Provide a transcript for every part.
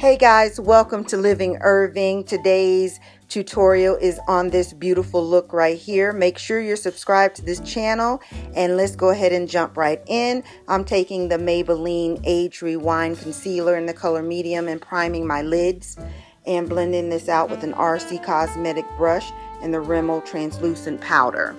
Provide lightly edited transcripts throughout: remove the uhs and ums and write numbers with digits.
Hey guys, welcome to Living Irving. Today's tutorial is on this beautiful look right here. Make sure you're subscribed to this channel and let's go ahead and jump right in. I'm taking the Maybelline Age Rewind Concealer in the color medium and priming my lids and blending this out with an RC Cosmetic brush and the Rimmel translucent powder.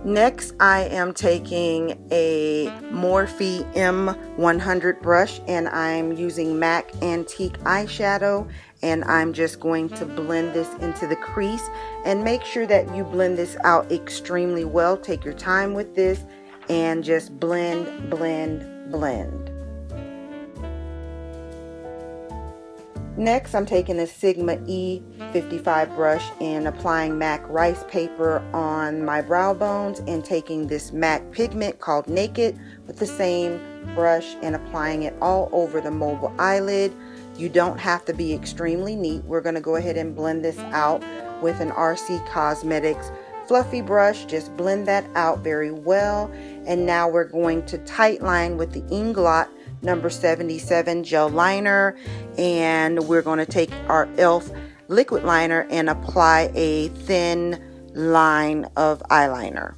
Next, I am taking a Morphe M100 brush and I'm using MAC Antique Eyeshadow, and I'm just going to blend this into the crease. And make sure that you blend this out extremely well. Take your time with this and just blend, blend, blend. Next, I'm taking a Sigma E55 brush and applying MAC rice paper on my brow bones and taking this MAC pigment called Naked with the same brush and applying it all over the mobile eyelid. You don't have to be extremely neat. We're going to go ahead and blend this out with an RC Cosmetics fluffy brush. Just blend that out very well. And now we're going to tight line with the Inglot number 77 gel liner, and we're going to take our e.l.f. liquid liner and apply a thin line of eyeliner.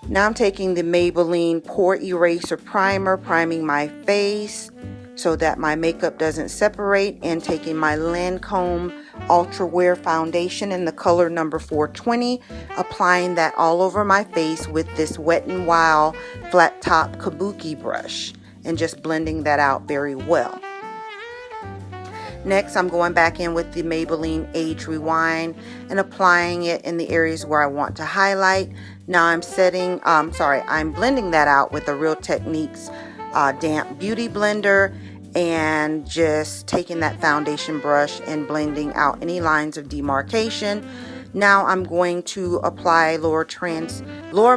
Now I'm taking the Maybelline Pore Eraser Primer, priming my face so that my makeup doesn't separate, and taking my Lancome Ultra Wear Foundation in the color number 420, applying that all over my face with this Wet n Wild flat top kabuki brush and just blending that out very well. Next, I'm going back in with the Maybelline Age Rewind and applying it in the areas where I want to highlight. Now I'm blending that out with the Real Techniques Damp Beauty Blender and just taking that foundation brush and blending out any lines of demarcation. Now I'm going to apply Laura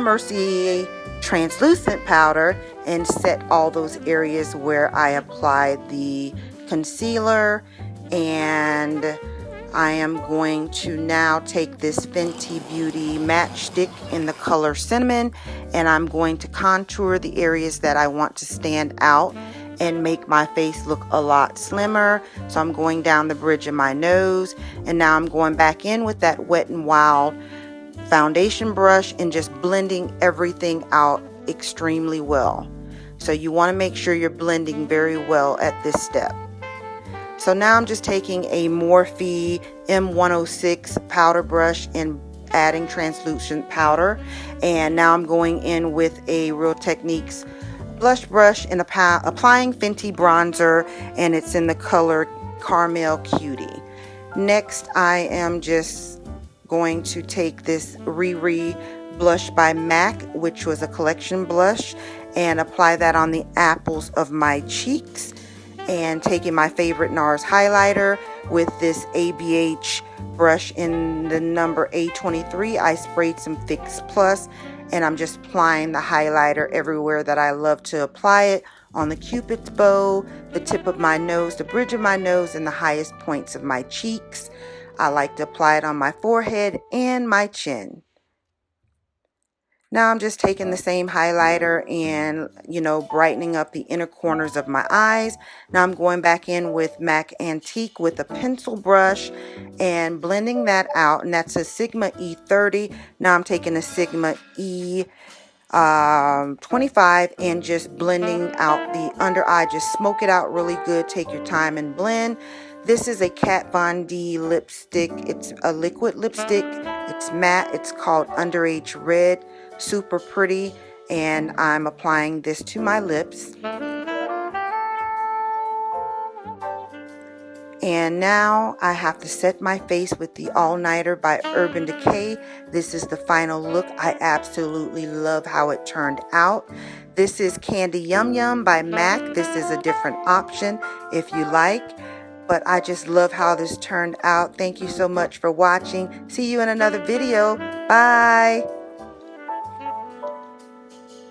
Mercier translucent powder and set all those areas where I applied the concealer. And I am going to now take this Fenty Beauty matchstick in the color cinnamon, and I'm going to contour the areas that I want to stand out and make my face look a lot slimmer. So I'm going down the bridge of my nose, and now I'm going back in with that Wet n Wild foundation brush and just blending everything out extremely well. So you want to make sure you're blending very well at this step. So now I'm just taking a Morphe M106 powder brush and adding translucent powder, and now I'm going in with a Real Techniques blush brush and applying Fenty bronzer, and it's in the color Caramel Cutie. Next, I am just going to take this Riri blush by MAC, which was a collection blush, and apply that on the apples of my cheeks, and taking my favorite NARS highlighter with this ABH brush in the number A23. I sprayed some Fix Plus, and I'm just applying the highlighter everywhere that I love to apply it, on the Cupid's bow, the tip of my nose, the bridge of my nose, and the highest points of my cheeks. I like to apply it on my forehead and my chin. Now I'm just taking the same highlighter and, brightening up the inner corners of my eyes. Now I'm going back in with MAC Antique with a pencil brush and blending that out. And that's a Sigma E30. Now I'm taking a Sigma E25 and just blending out the under eye. Just smoke it out really good. Take your time and blend. This is a Kat Von D lipstick. It's a liquid lipstick. It's matte. It's called Underage Red. Super pretty. And I'm applying this to my lips. And now I have to set my face with the All Nighter by Urban Decay. This is the final look. I absolutely love how it turned out. This is Candy Yum Yum by MAC. This is a different option if you like. But I just love how this turned out. Thank you so much for watching. See you in another video. Bye.